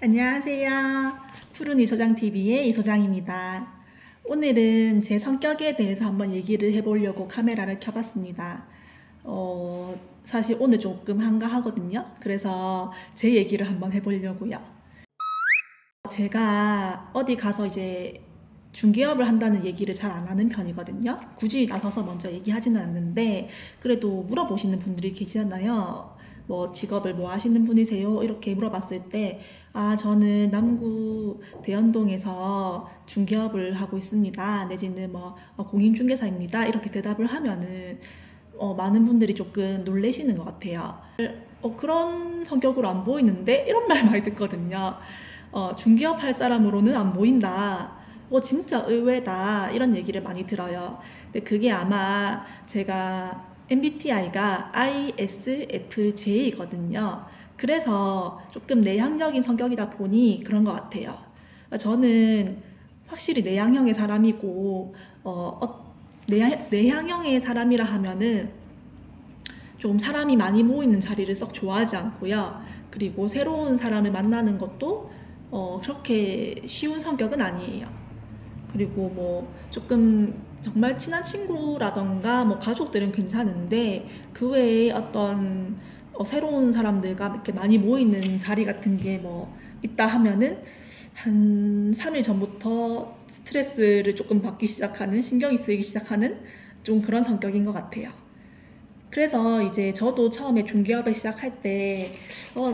안녕하세요. 푸른 이소장TV의 이소장입니다. 오늘은 제 성격에 대해서 한번 얘기를 해보려고 카메라를 켜봤습니다. 사실 오늘 조금 한가하거든요. 그래서 제 얘기를 한번 해보려고요. 제가 어디 가서 이제 중개업을 한다는 얘기를 잘 안 하는 편이거든요. 굳이 나서서 먼저 얘기하지는 않는데, 그래도 물어보시는 분들이 계시잖아요. 뭐 직업을 뭐 하시는 분이세요? 이렇게 물어봤을 때, 저는 남구 대연동에서 중개업을 하고 있습니다. 내지는 뭐 공인중개사입니다. 이렇게 대답을 하면은 많은 분들이 조금 놀라시는 것 같아요. 그런 성격으로 안 보이는데? 이런 말 많이 듣거든요. 중개업 할 사람으로는 안 보인다. 진짜 의외다. 이런 얘기를 많이 들어요. 근데 그게 아마 제가 MBTI가 ISFJ거든요. 그래서 조금 내향적인 성격이다 보니 그런 것 같아요. 저는 확실히 내향형의 사람이고, 내향형의 사람이라 하면은 좀 사람이 많이 모이는 자리를 썩 좋아하지 않고요. 그리고 새로운 사람을 만나는 것도 그렇게 쉬운 성격은 아니에요. 그리고 뭐 조금 정말 친한 친구라던가 뭐 가족들은 괜찮은데 그 외에 어떤 새로운 사람들과 이렇게 많이 모이는 자리 같은 게 뭐 있다 하면은 한 3일 전부터 스트레스를 조금 받기 시작하는, 신경이 쓰이기 시작하는 좀 그런 성격인 것 같아요. 그래서 이제 저도 처음에 중개업을 시작할 때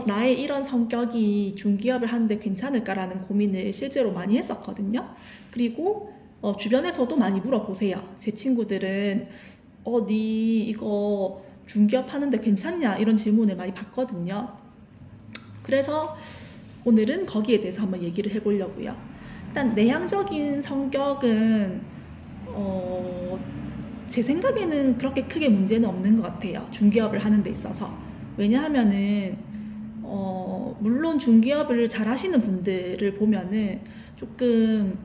나의 이런 성격이 중개업을 하는데 괜찮을까라는 고민을 실제로 많이 했었거든요. 그리고 주변에서도 많이 물어보세요. 제 친구들은 니 이거 중개업 하는데 괜찮냐? 이런 질문을 많이 받거든요. 그래서 오늘은 거기에 대해서 한번 얘기를 해보려고요. 일단 내향적인 성격은 제 생각에는 그렇게 크게 문제는 없는 것 같아요. 중개업을 하는 데 있어서. 왜냐하면은 물론 중개업을 잘 하시는 분들을 보면은 조금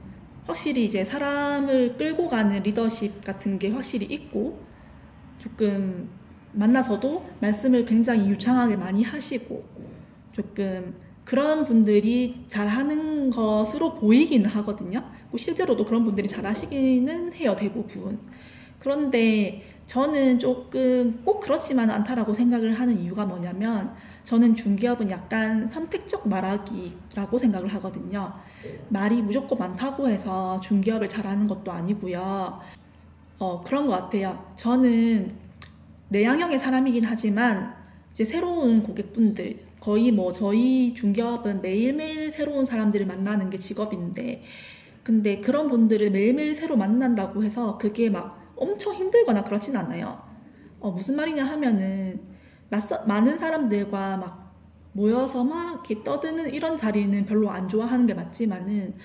확실히 이제 사람을 끌고 가는 리더십 같은 게 확실히 있고, 조금 만나서도 말씀을 굉장히 유창하게 많이 하시고, 조금 그런 분들이 잘하는 것으로 보이기는 하거든요. 실제로도 그런 분들이 잘하시기는 해요, 대부분. 그런데 저는 조금 꼭 그렇지만 않다라고 생각을 하는 이유가 뭐냐면, 저는 중개업은 약간 선택적 말하기라고 생각을 하거든요. 말이 무조건 많다고 해서 중개업을 잘하는 것도 아니고요. 그런 것 같아요. 저는 내향형의 사람이긴 하지만 이제 새로운 고객분들, 거의 뭐 저희 중개업은 매일매일 새로운 사람들을 만나는 게 직업인데, 근데 그런 분들을 매일매일 새로 만난다고 해서 그게 막 엄청 힘들거나 그렇진 않아요. 무슨 말이냐 하면은 많은 사람들과 막 모여서 막 이렇게 떠드는 이런 자리는 별로 안 좋아하는 게 맞지만은,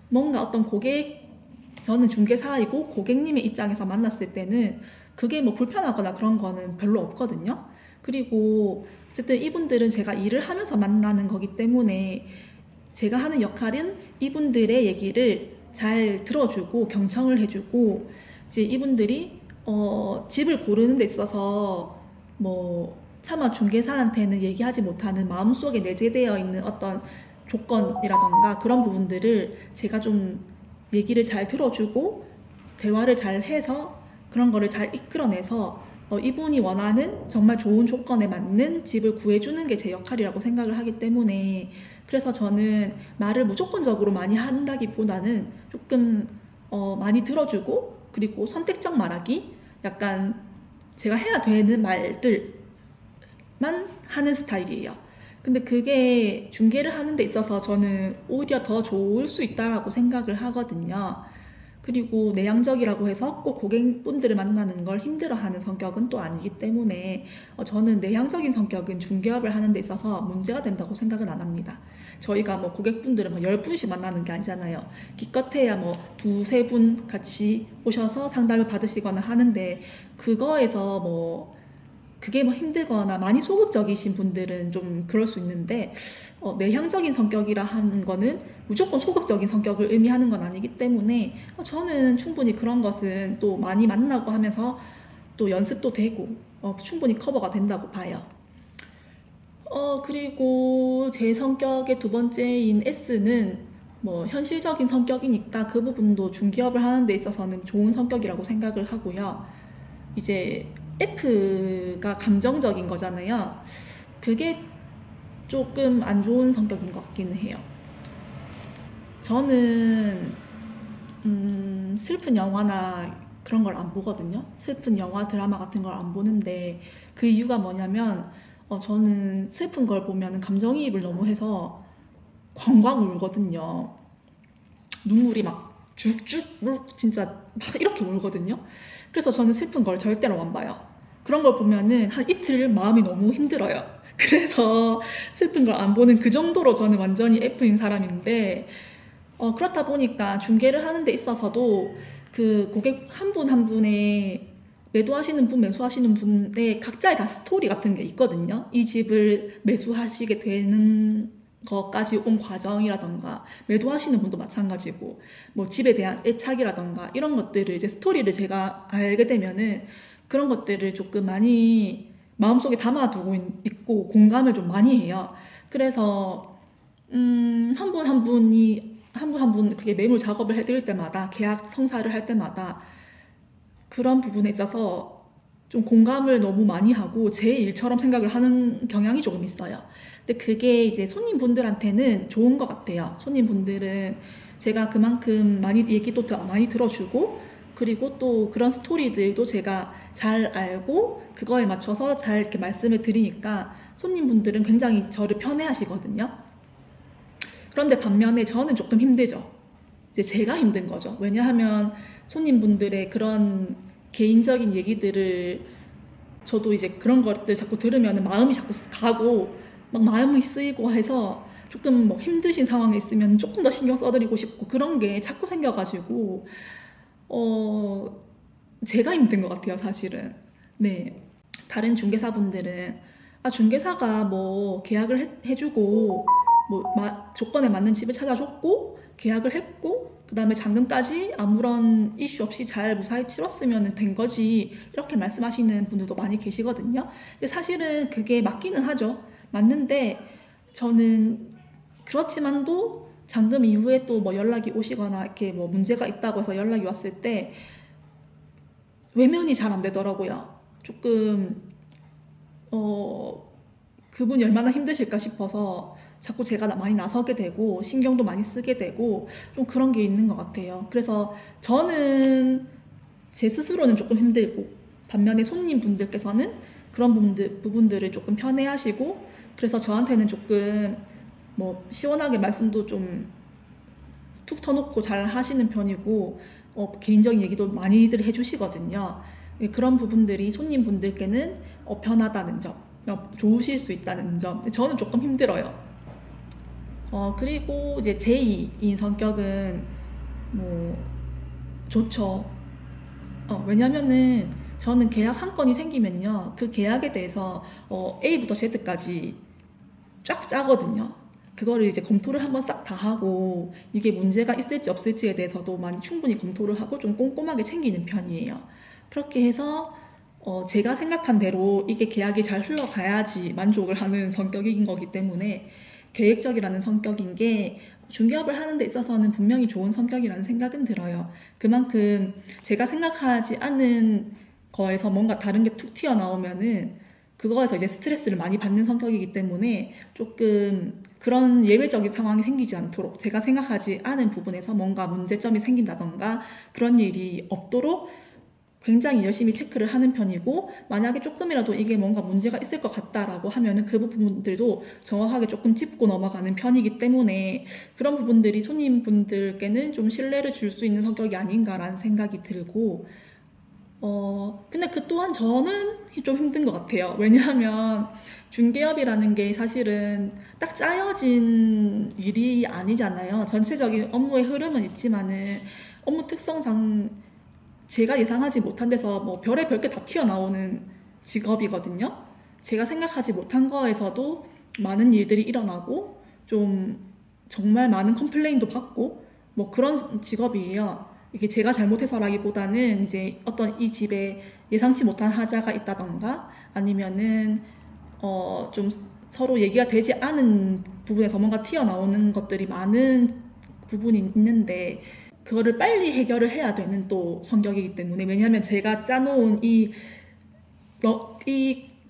뭔가 어떤 저는 중개사이고 고객님의 입장에서 만났을 때는 그게 뭐 불편하거나 그런 거는 별로 없거든요. 그리고 어쨌든 이분들은 제가 일을 하면서 만나는 거기 때문에 제가 하는 역할은 이분들의 얘기를 잘 들어주고 경청을 해주고, 이제 이분들이 집을 고르는 데 있어서 뭐 차마 중개사한테는 얘기하지 못하는 마음속에 내재되어 있는 어떤 조건이라던가 그런 부분들을 제가 좀 얘기를 잘 들어주고 대화를 잘 해서 그런 거를 잘 이끌어내서 이분이 원하는 정말 좋은 조건에 맞는 집을 구해주는 게 제 역할이라고 생각을 하기 때문에, 그래서 저는 말을 무조건적으로 많이 한다기보다는 조금 많이 들어주고, 그리고 선택적 말하기, 약간 제가 해야 되는 말들만 하는 스타일이에요. 근데 그게 중개를 하는 데 있어서 저는 오히려 더 좋을 수 있다라고 생각을 하거든요. 그리고 내향적이라고 해서 꼭 고객분들을 만나는 걸 힘들어하는 성격은 또 아니기 때문에 저는 내향적인 성격은 중개업을 하는 데 있어서 문제가 된다고 생각은 안 합니다. 저희가 뭐 고객분들을 막 10분씩 만나는 게 아니잖아요. 기껏해야 뭐 두세 분 같이 오셔서 상담을 받으시거나 하는데, 그거에서 뭐 그게 뭐 힘들거나 많이 소극적이신 분들은 좀 그럴 수 있는데, 내향적인 성격이라 하는 거는 무조건 소극적인 성격을 의미하는 건 아니기 때문에 저는 충분히 그런 것은 또 많이 만나고 하면서 또 연습도 되고 충분히 커버가 된다고 봐요. 그리고 제 성격의 두 번째인 S는 뭐 현실적인 성격이니까 그 부분도 중기업을 하는 데 있어서는 좋은 성격이라고 생각을 하고요. 이제 F가 감정적인 거잖아요. 그게 조금 안 좋은 성격인 것 같기는 해요. 저는 슬픈 영화나 그런 걸 안 보거든요. 슬픈 영화, 드라마 같은 걸 안 보는데 그 이유가 뭐냐면 저는 슬픈 걸 보면 감정이입을 너무 해서 광광 울거든요. 눈물이 막 쭉쭉 진짜 막 이렇게 울거든요. 그래서 저는 슬픈 걸 절대로 안 봐요. 그런 걸 보면은 한 이틀 마음이 너무 힘들어요. 그래서 슬픈 걸 안 보는 그 정도로 저는 완전히 F인 사람인데 그렇다 보니까 중개를 하는 데 있어서도 그 고객 한 분 한 분의 매도하시는 분, 매수하시는 분의 각자의 다 스토리 같은 게 있거든요. 이 집을 매수하시게 되는 것까지 온 과정이라던가, 매도하시는 분도 마찬가지고, 뭐 집에 대한 애착이라던가, 이런 것들을 이제 스토리를 제가 알게 되면은 그런 것들을 조금 많이 마음속에 담아두고 있고 공감을 좀 많이 해요. 그래서 한 분 한 분이 한 분 한 분 그렇게 매물 작업을 해드릴 때마다 계약 성사를 할 때마다 그런 부분에 있어서 좀 공감을 너무 많이 하고 제 일처럼 생각을 하는 경향이 조금 있어요. 근데 그게 이제 손님분들한테는 좋은 것 같아요. 손님분들은 제가 그만큼 많이 얘기도 더 많이 들어주고 그리고 또 그런 스토리들도 제가 잘 알고 그거에 맞춰서 잘 이렇게 말씀을 드리니까 손님분들은 굉장히 저를 편해하시거든요. 그런데 반면에 저는 조금 힘들죠. 이제 제가 힘든 거죠. 왜냐하면 손님분들의 그런 개인적인 얘기들을 저도 이제 그런 것들 자꾸 들으면 마음이 자꾸 가고 막 마음이 쓰이고 해서 조금 뭐 힘드신 상황에 있으면 조금 더 신경 써드리고 싶고 그런 게 자꾸 생겨가지고 제가 힘든 것 같아요, 사실은. 네. 다른 중개사분들은 중개사가 뭐 계약을 해주고 뭐 조건에 맞는 집을 찾아줬고 계약을 했고 그 다음에 잔금까지 아무런 이슈 없이 잘 무사히 치렀으면 된 거지 이렇게 말씀하시는 분들도 많이 계시거든요. 근데 사실은 그게 맞기는 하죠. 맞는데 저는 그렇지만도 잔금 이후에 또 뭐 연락이 오시거나 이렇게 뭐 문제가 있다고 해서 연락이 왔을 때 외면이 잘 안 되더라고요. 조금 그분이 얼마나 힘드실까 싶어서 자꾸 제가 많이 나서게 되고 신경도 많이 쓰게 되고 좀 그런 게 있는 것 같아요. 그래서 저는 제 스스로는 조금 힘들고 반면에 손님분들께서는 그런 부분들을 조금 편해하시고 그래서 저한테는 조금 뭐 시원하게 말씀도 좀 툭 터놓고 잘 하시는 편이고 개인적인 얘기도 많이들 해주시거든요. 그런 부분들이 손님분들께는 편하다는 점, 좋으실 수 있다는 점. 저는 조금 힘들어요. 그리고 이제 제2인 성격은 뭐 좋죠. 왜냐면은 저는 계약 한 건이 생기면요. 그 계약에 대해서 A부터 Z까지 쫙 짜거든요. 그거를 이제 검토를 한번 싹 다 하고 이게 문제가 있을지 없을지에 대해서도 많이 충분히 검토를 하고 좀 꼼꼼하게 챙기는 편이에요. 그렇게 해서 제가 생각한 대로 이게 계약이 잘 흘러가야지 만족을 하는 성격인 거기 때문에 계획적이라는 성격인 게 중개업을 하는 데 있어서는 분명히 좋은 성격이라는 생각은 들어요. 그만큼 제가 생각하지 않은 거에서 뭔가 다른 게 툭 튀어나오면은 그거에서 이제 스트레스를 많이 받는 성격이기 때문에 조금 그런 예외적인 상황이 생기지 않도록 제가 생각하지 않은 부분에서 뭔가 문제점이 생긴다던가 그런 일이 없도록 굉장히 열심히 체크를 하는 편이고 만약에 조금이라도 이게 뭔가 문제가 있을 것 같다라고 하면은 그 부분들도 정확하게 조금 짚고 넘어가는 편이기 때문에 그런 부분들이 손님분들께는 좀 신뢰를 줄 수 있는 성격이 아닌가라는 생각이 들고 근데 그 또한 저는 좀 힘든 것 같아요. 왜냐하면 중개업이라는 게 사실은 딱 짜여진 일이 아니잖아요. 전체적인 업무의 흐름은 있지만은 업무 특성상 제가 예상하지 못한 데서 뭐 별의별 게 다 튀어나오는 직업이거든요. 제가 생각하지 못한 거에서도 많은 일들이 일어나고 좀 정말 많은 컴플레인도 받고 뭐 그런 직업이에요. 이게 제가 잘못해서라기보다는 이제 어떤 이 집에 예상치 못한 하자가 있다던가 아니면은 좀 서로 얘기가 되지 않은 부분에서 뭔가 튀어나오는 것들이 많은 부분이 있는데 그거를 빨리 해결을 해야 되는 또 성격이기 때문에 왜냐하면 제가 짜놓은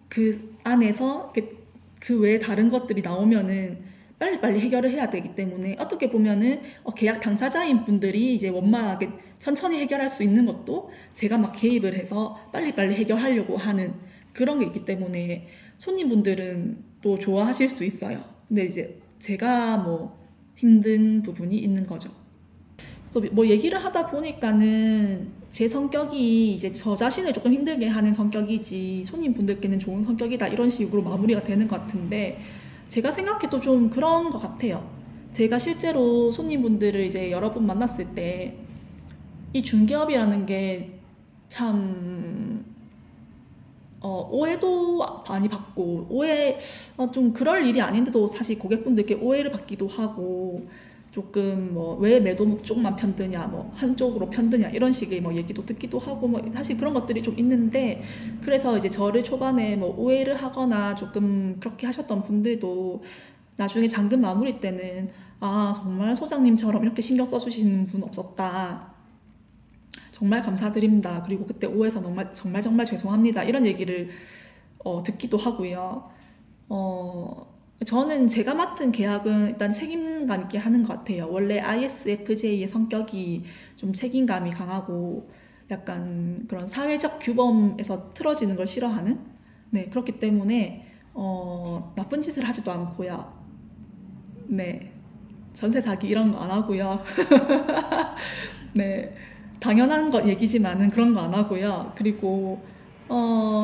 그 안에서 그 외에 다른 것들이 나오면은 빨리빨리 해결을 해야 되기 때문에 어떻게 보면은 계약 당사자인 분들이 이제 원만하게 천천히 해결할 수 있는 것도 제가 막 개입을 해서 빨리빨리 해결하려고 하는 그런 게 있기 때문에 손님분들은 또 좋아하실 수 있어요. 근데 이제 제가 뭐 힘든 부분이 있는 거죠. 또 뭐 얘기를 하다 보니까는 제 성격이 이제 저 자신을 조금 힘들게 하는 성격이지 손님분들께는 좋은 성격이다 이런 식으로 마무리가 되는 것 같은데 제가 생각해도 좀 그런 것 같아요. 제가 실제로 손님분들을 이제 여러 번 만났을 때 이 중개업이라는 게 참 오해도 많이 받고 좀 그럴 일이 아닌데도 사실 고객분들께 오해를 받기도 하고 조금 뭐 왜 매도 쪽만 편드냐 뭐 한쪽으로 편드냐 이런 식의 뭐 얘기도 듣기도 하고 뭐 사실 그런 것들이 좀 있는데 그래서 이제 저를 초반에 뭐 오해를 하거나 조금 그렇게 하셨던 분들도 나중에 잔금 마무리 때는 아 정말 소장님처럼 이렇게 신경 써주시는 분 없었다 정말 감사드립니다 그리고 그때 오해해서 정말 죄송합니다 이런 얘기를 듣기도 하고요. 저는 제가 맡은 계약은 일단 책임감 있게 하는 것 같아요. 원래 ISFJ의 성격이 좀 책임감이 강하고 약간 그런 사회적 규범에서 틀어지는 걸 싫어하는 네 그렇기 때문에 나쁜 짓을 하지도 않고요. 네 전세 사기 이런 거 안 하고요. 네 당연한 거 얘기지만은 그런 거 안 하고요. 그리고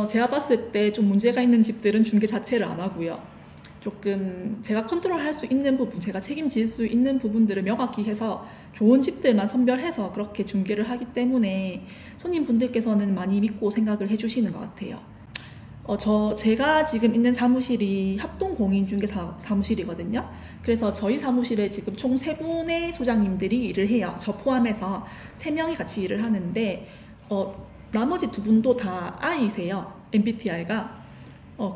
제가 봤을 때 좀 문제가 있는 집들은 중개 자체를 안 하고요. 조금 제가 컨트롤할 수 있는 부분, 제가 책임질 수 있는 부분들을 명확히 해서 좋은 집들만 선별해서 그렇게 중개를 하기 때문에 손님분들께서는 많이 믿고 생각을 해주시는 것 같아요. 제가 지금 있는 사무실이 합동공인중개사 사무실이거든요. 그래서 저희 사무실에 지금 총 3분의 소장님들이 일을 해요. 저 포함해서 3명이 같이 일을 하는데 나머지 2분도 다 I세요. MBTI가.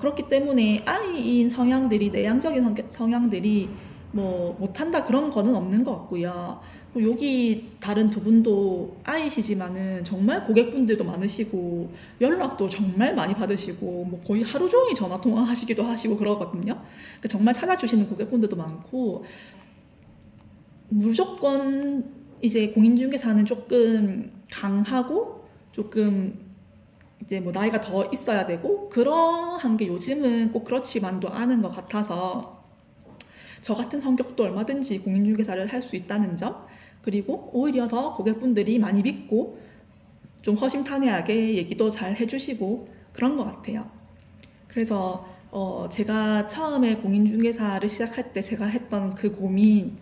그렇기 때문에 I인 성향들이 내향적인 성향들이 뭐 못한다 그런 거는 없는 것 같고요. 그리고 여기 다른 2분도 I시지만은 정말 고객분들도 많으시고 연락도 정말 많이 받으시고 뭐 거의 하루 종일 전화 통화하시기도 하시고 그러거든요. 그러니까 정말 찾아주시는 고객분들도 많고 무조건 이제 공인중개사는 조금 강하고 조금 이제 뭐 나이가 더 있어야 되고 그러한 게 요즘은 꼭 그렇지만도 않은 것 같아서 저 같은 성격도 얼마든지 공인중개사를 할 수 있다는 점 그리고 오히려 더 고객분들이 많이 믿고 좀 허심탄회하게 얘기도 잘 해주시고 그런 것 같아요. 그래서 제가 처음에 공인중개사를 시작할 때 제가 했던 그 고민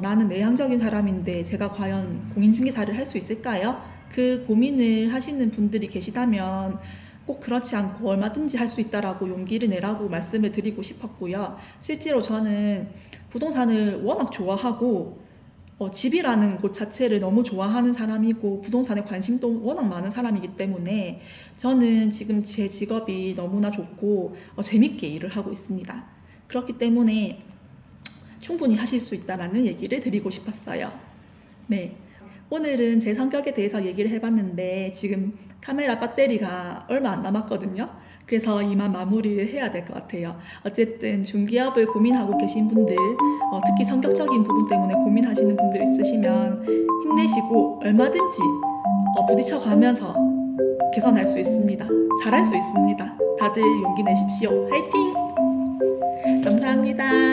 나는 내향적인 사람인데 제가 과연 공인중개사를 할 수 있을까요? 그 고민을 하시는 분들이 계시다면 꼭 그렇지 않고 얼마든지 할 수 있다라고 용기를 내라고 말씀을 드리고 싶었고요. 실제로 저는 부동산을 워낙 좋아하고 집이라는 곳 자체를 너무 좋아하는 사람이고 부동산에 관심도 워낙 많은 사람이기 때문에 저는 지금 제 직업이 너무나 좋고 재밌게 일을 하고 있습니다. 그렇기 때문에 충분히 하실 수 있다라는 얘기를 드리고 싶었어요. 네. 오늘은 제 성격에 대해서 얘기를 해봤는데 지금 카메라 배터리가 얼마 안 남았거든요. 그래서 이만 마무리를 해야 될 것 같아요. 어쨌든 중개업을 고민하고 계신 분들 특히 성격적인 부분 때문에 고민하시는 분들 있으시면 힘내시고 얼마든지 부딪혀 가면서 개선할 수 있습니다. 잘할 수 있습니다. 다들 용기 내십시오. 화이팅! 감사합니다.